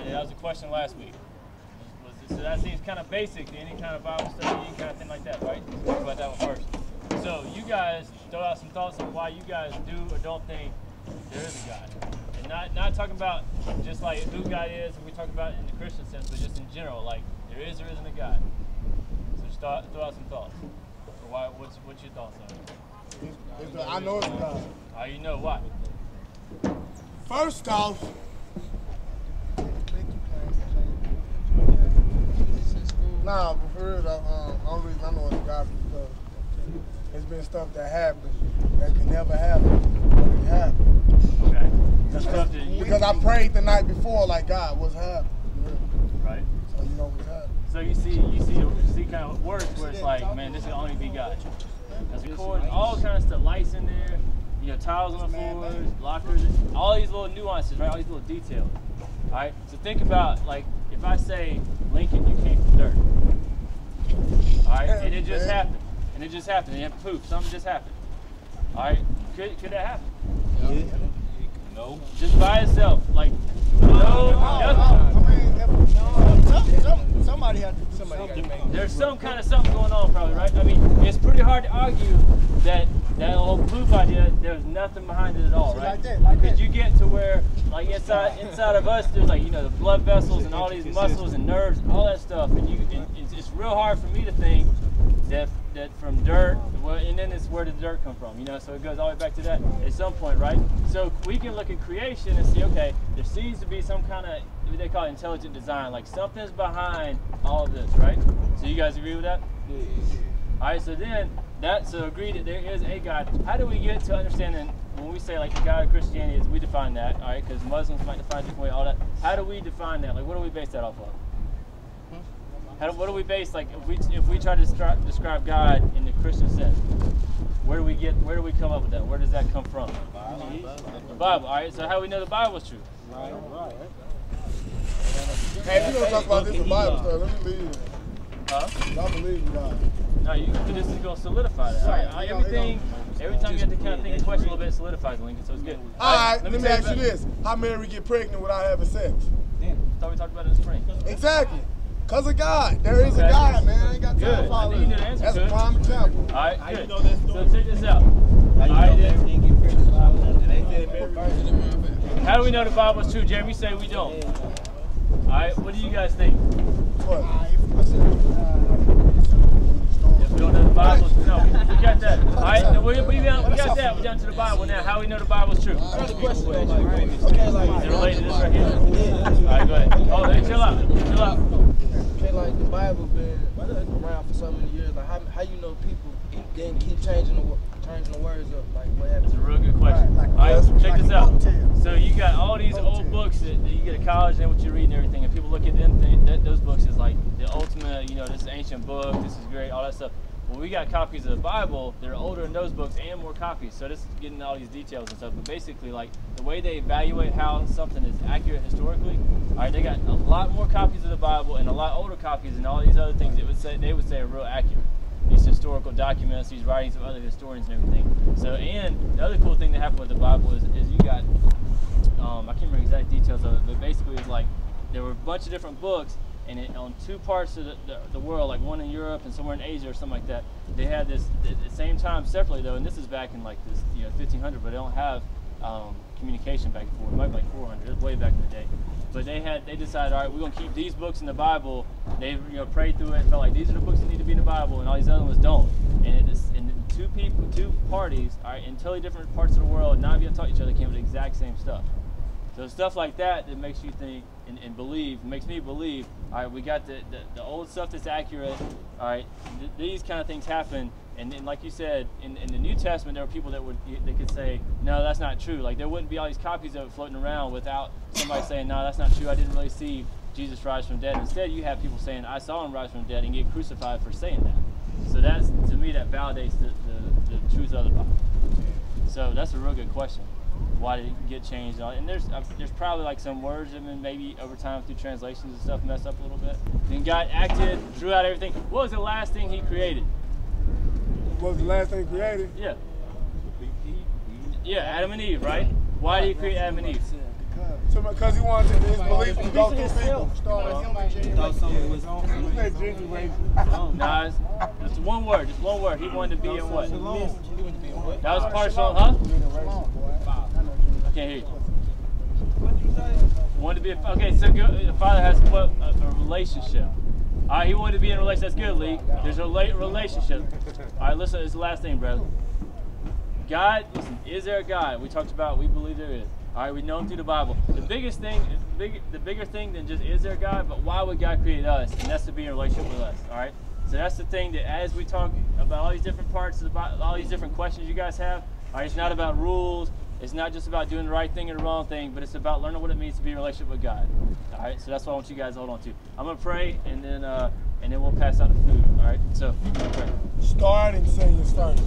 right, that was a question last week. So that seems kind of basic to any kind of Bible study, any kind of thing like that, right? Let's talk about that one first. So you guys throw out some thoughts on why you guys do or don't think there is a God. And not talking about just like who God is, and we talk about it in the Christian sense, but just in general, like there is or isn't a God. So just throw out some thoughts. Or why? What's your thoughts on it? I know it's a God. How you know why? First off, nah, but for real, the only reason I know it's a God is because there's been stuff that happened that can never happen, but it happened. Okay. Because I prayed the night before, like, God, what's happening? Right. So you know what's happening. So you see kind of words where it's like, man, this can only be God. That's recording, all kind of stuff, lights in there, you know, tiles on the floors, lockers, all these little nuances, right? All these little details. All right. So think about, like, if I say, Lincoln, you came from dirt. All right, and it just happened. And it just happened. And poof, something just happened. All right, could that happen? Yeah. No. Just by itself, like no. Somebody had to make. There's some kind of something going on, probably, right? I mean, it's pretty hard to argue that whole poof idea. There's nothing behind it at all, right? Because you get to where, like inside of us, there's like the blood vessels and all these muscles and nerves, all that stuff, and it's real hard for me to think that from dirt, well, and then it's where did the dirt come from, so it goes all the way back to that at some point, right? So we can look at creation and see, okay, there seems to be some kind of, what they call it, intelligent design, like something's behind all of this, right? So you guys agree with that? Yeah. All right, so then, so agree that there is a God. How do we get to understanding, when we say like the God of Christianity is, we define that, all right, because Muslims might define it a different way, all that. How do we define that? Like, what do we base that off of? What do we base, like, if we try to describe God in the Christian sense? Where do we come up with that? Where does that come from? The Bible. All right. So how do we know the Bible is true? Right. Hey, if you don't talk about this in Bible stuff, let me leave you. Huh? I believe in God. No, this is going to solidify that. All right. Every time you have to kind of think a question a little bit, it solidifies it, Lincoln. So it's good. All right. Let me ask you this: how Mary get pregnant without having sex? Damn. I thought we talked about it in the spring. Exactly. Because of God. There is a God, man. I ain't got time for all that. That's a prime example. All right, good. So check this out. All right, then. How do we know the Bible is true? Jeremy, say we don't. All right, what do you guys think? What? If we don't know the Bible, no, we got that. All right, we got that. We're down to the Bible now. How do we know the Bible is true? Another question. Okay, is it related to this right here? All right, go ahead. Oh, hey, chill out. Okay, like the Bible been around for so many years. Like how you know people didn't keep changing the words up? Like what happened? That's a real good question. All right, check this out. So you got all these old books that you get at college and what you read and everything, and people look at them, those books as like the ultimate. This is ancient book. This is great. All that stuff. Well, we got copies of the Bible that are older than those books and more copies. So this is getting all these details and stuff. But basically, like the way they evaluate how something is accurate historically, all right, they got a lot more copies of the Bible and a lot older copies and all these other things. They would say are real accurate. These historical documents, these writings of other historians and everything. So, and the other cool thing that happened with the Bible is you got, I can't remember exact details of it, but basically it's like there were a bunch of different books. And on two parts of the world, like one in Europe and somewhere in Asia or something like that, they had this at the same time separately though, and this is back in like this 1500, but they don't have communication back and forth. It might be like 400. It was way back in the day. But they decided, all right, we're gonna keep these books in the Bible. They prayed through it and felt like these are the books that need to be in the Bible, and all these other ones don't. And two parties, all right, in totally different parts of the world, not even talk to each other, came with the exact same stuff. So stuff like that makes you think and believe, makes me believe, all right, we got the old stuff that's accurate, all right, these kind of things happen, and then like you said, in the New Testament, there were people that could say, no, that's not true. Like there wouldn't be all these copies of it floating around without somebody saying, no, that's not true, I didn't really see Jesus rise from the dead. Instead, you have people saying, I saw him rise from the dead and get crucified for saying that. So that's, to me, that validates the truth of the Bible. So that's a real good question. Why did it get changed? And there's probably like some words that maybe over time through translations and stuff messed up a little bit. Then God acted throughout everything. What was the last thing he created? What was the last thing created? Yeah, Adam and Eve, right? Why did he create Adam and Eve? Because he wanted his belief to go through people. Nah, it's one word. Just one word. He wanted to be in what? That was part of Shalom, huh? I can't hear you. What did you say? Wanted to be okay. So the father has what a relationship. All right, he wanted to be in a relationship. That's good, Lee. There's a relationship. All right, listen. It's the last thing, brother. God, listen. Is there a God? We talked about. We believe there is. All right, we know him through the Bible. The biggest thing, the bigger thing than just is there a God, but why would God create us? And that's to be in a relationship with us. All right. So that's the thing that as we talk about all these different parts of all these different questions you guys have. All right, it's not about rules. It's not just about doing the right thing and the wrong thing, but it's about learning what it means to be in a relationship with God. All right, so that's what I want you guys to hold on to. I'm gonna pray, and then we'll pass out the food. All right, so I'm gonna pray. Start and sing your start.